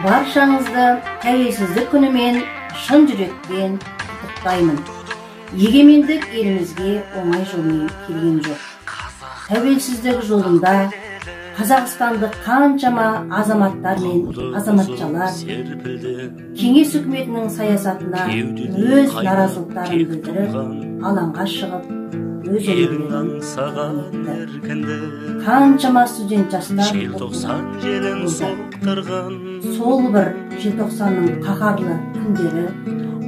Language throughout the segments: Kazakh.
Баршаңызды тәуелсіздік күнімен шын жүректен құттықтаймын. Егемендік елімізге оңай жолмен келген жоқ. Тәуелсіздік жолында қазақстандық қаншама азаматтар мен азаматшалар кеңес үкіметінің саясатына өз наразылықтарын білдіріп, алаңға шығып, өз өмірлерін етті. Қаншама студент жастар сол бір желтоқсанның қаһарлы күндері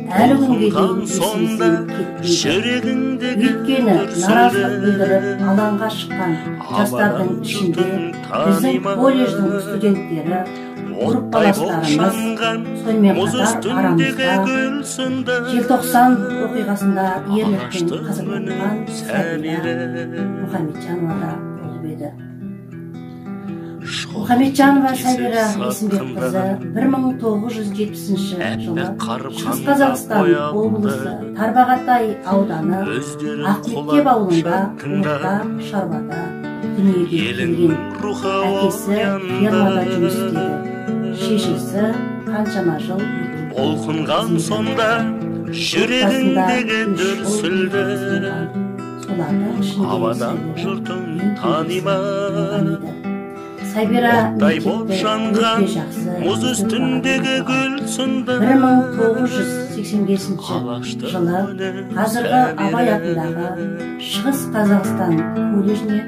әлі күнге дейін есімізден кетпейді. Өйткені наразылық білдіріп алаңға шыққан жастардың ішінде біздің колледждің студенттері, группаластарымыз, сонымен қатар арамызда желтоқсан оқиғасында ерлікпен қаза тапқан Сәбира Мұхамеджанова да болып еді. Мұхамеджанова Сәбира Есімбекқызы 1970 жылы Шығыс Қазақстан облысы Тарбағатай ауданы Ақмектеп ауылында орта шаруада дүниеге келген. Әкесі фермада жұмыс істеді. Шешесі қаншама жыл олқынған сонда жүрегіндегі дүрсілді ауадан жұртың танимай. Оттай боп жанған мұз үстіндегі гүл сынды 1985 жылы қазіргі Абай атындағы Шығыс Қазақстан колледжіне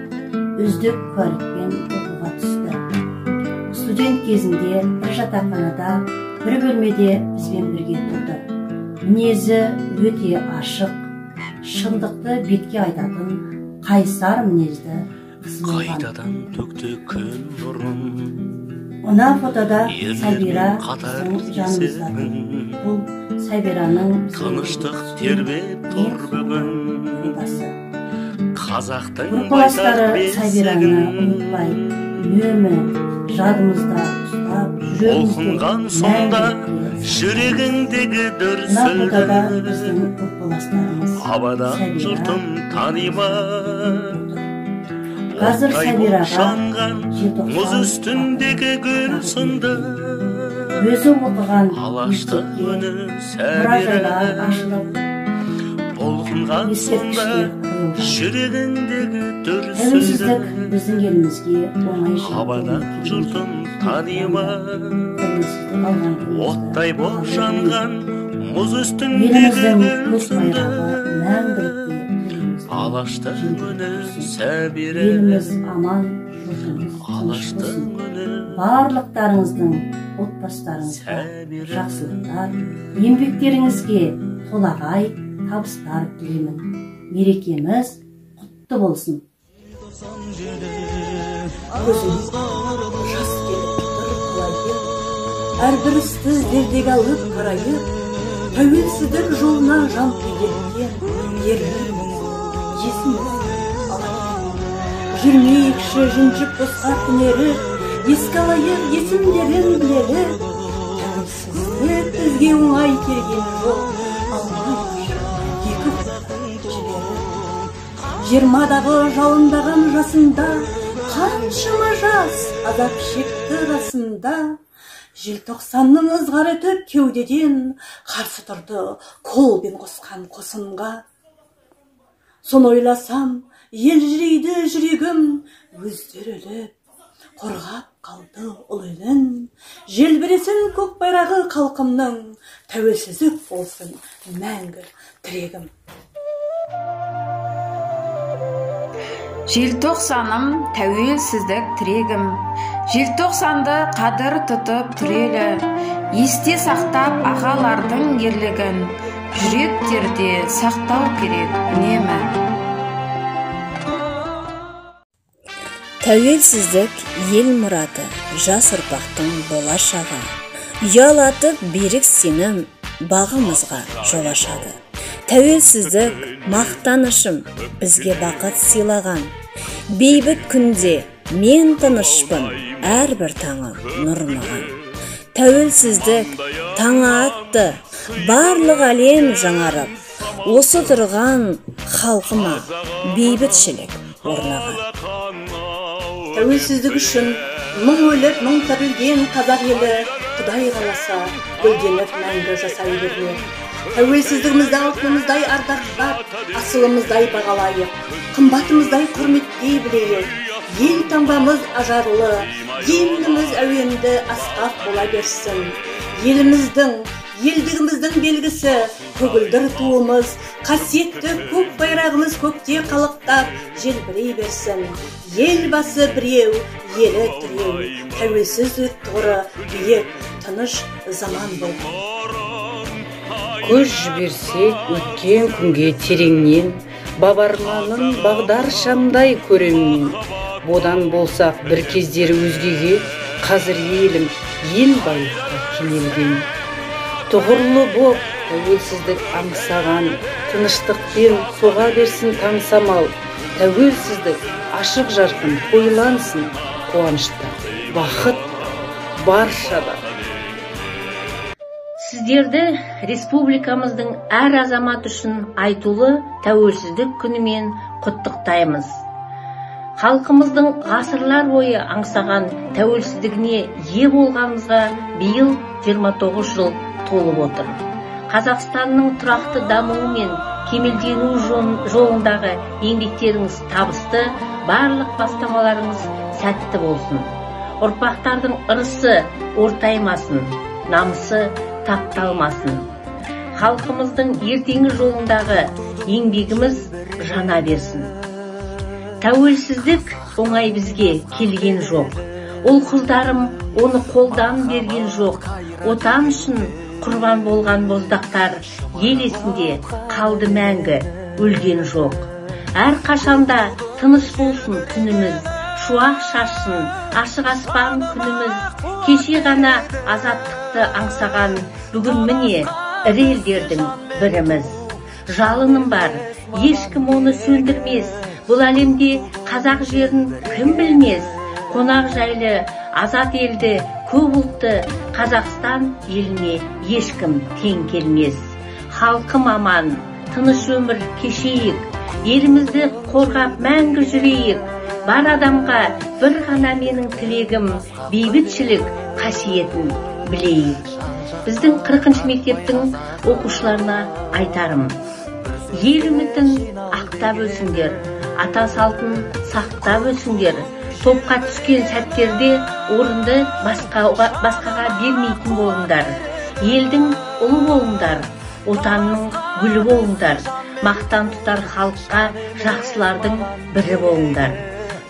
үздік куәлікпен оқуға түсті. Студент кезінде бір жатақханада бір бөлмеде бізбен бірге тұрды. Мінезі өте ашық, шындықты бетке айтатын қайсар мінезді қайдадан төкті күн нұрын. Мына фотода Сәбира біздің жанымызда. Бұл Сәбираның тыныштық тербеп тұр бүгін. Қазақтың Группаластары Сәбираны ұмытпай, үнемі жадымызда ұстап жүрегімізде олқынған сонда жүрегіндегі дүрсілді. Мына фотода біздің группаластарымыз Абадан жұртым танимай. Қазір Сәбираға мұз үстіндегі гүл сынды өзі оқыған алашты үні мұражайлар ашылып, олқынған сонда жүрегіндегі дүрсілді. тәуелсіздік біздің елімізге оңай Абадан жұртым танимай. Оттай боп жанған мұз үстіндегі гүл сынды алашты үні Сәбира. Еліміз аман, жұртымыз алашты үні барлықтарыңыздың отбасыларыңызға жақсылықтар, еңбектеріңізге толағай табыстар тілеймін. Мерекеміз құтты болсын. Жас келіп тұр құлайып, әрбір істі зердеге алып қарайып, тәуелсіздік жолына жан күйдеткен ерлеріміз есіміз алайық. Жүрмейікші жүнжіп босқа түнеріп, еске алайық есімдерін білеріп. Тәуелсіздік бізге оңай келген жоқ, алмайықшы екі қолдан жіберіп. 20-дағы жалындаған жасында қаншама жас азап шекті расында. Желтоқсанның ызғары төп кеудеден қарсы тұрды қолбен қосқан қосынға. Соны ойласам, елжірейді жүрегім, өздері өліп, қорғап қалды ұл елін. Желбіресін көк байрағы халқымның, тәуелсіздік болсын мәңгі тірегім. Желтоқсаным тәуелсіздік тірегім, желтоқсанды қадір тұтып түрелі, есте сақтап ағалардың ерлігін, жүректерде сақтау керек үнемі. Тәуелсіздік ел мұраты, жас ұрпақтың болашағы. Ұялатып берік сенім бағымызға жол ашады. Тәуелсіздік мақтанышым бізге бақыт сыйлаған. Бейбіт күнде мен тынышпын, әрбір таңы нұр маған. Тәуелсіздік таңы атты, барлық әлем жаңарып, осы тұрған халқыма бейбітшілік орнаған. Тәуелсіздік үшін Мың өліп, мың тірілген қазақ елі, Құдай қаласа, гүлденіп мәңгі жасай бермек. Тәуелсіздігімізді алтынымыздай ардақтап, асылымыздай бағалайық, қымбатымыздай құрметтей білейік. Ел таңбамыз ажарлы, гимніміз әуенді асқақ бола берсін. Еліміздің, елдігіміздің белгісі, көгілдір туымыз, қасиетті көк байрағымыз көкте қалықтап, желбірей берсін. Елбасы біреу, елі тіреу, тәуелсіздік тұғыры биік, тыныш заман болсын. Көз жіберсек өткен күнге тереңнен, бабарманын бағдар шамдай көремін. Бодан болсақ бір кездері өзгеге, қазір елім ел байлыққа кенелген. Тұғырлы боп тәуелсіздік аңсаған, тыныштықпен соға берсін таң самал. Тәуелсіздік ашық жарқын тойлансын, қуанышта бақыт баршада. Сіздерді республикамыздың әр азамат үшін айтулы тәуелсіздік күнімен құттықтаймыз. Халқымыздың ғасырлар бойы аңсаған тәуелсіздігіне ие болғанымызға биыл 29 жыл толып отыр. Қазақстанның тұрақты дамуы мен кемелдену жолындағы еңбектеріңіз табысты, барлық бастамаларыңыз сәтті болсын. Ұрпақтардың ырысы ортаймасын, намысы тапталмасын. Халқымыздың ертеңі жолындағы еңбегіміз жана берсін. Тәуелсіздік оңай бізге келген жоқ. Ол қыздарым оны қолдан берген жоқ. Отан үшін құрбан болған боздақтар ел есінде қалды мәңгі, өлген жоқ. Әр қашанда тыныш болсын күніміз, шуақ шашсын ашық аспан күніміз. Кеше ғана азаттықты аңсаған, бүгін міне ірі елдердің біріміз. Жалыным бар, ешкім оны сөндірмес. Бұл әлемде қазақ жерін кім білмес. Қонақ жайлы азат елді, көп ұлтты Қазақстан еліне ешкім тең келмес. Халқым аман, тыныш өмір кешейік, елімізді қорғап мәңгі жүрейік. Бар адамға бір ғана менің тілегім, бейбітшілік қасиетін білейік. Біздің 40-шы мектептің оқушыларына айтарым: ел үмітін ақтап өсіңдер, ата салтын сақтап өсіңдер. Топқа түскен сәттерде орынды басқаға бермейтін болыңдар. Елдің ұлы болыңдар, отанның гүлі болыңдар. Мақтан тұтар халыққа жақсылардың бірі болыңдар.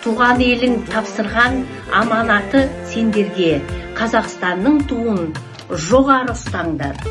Туған елің тапсырған аманаты сендерге, Қазақстанның туын жоғары ұстаңдар.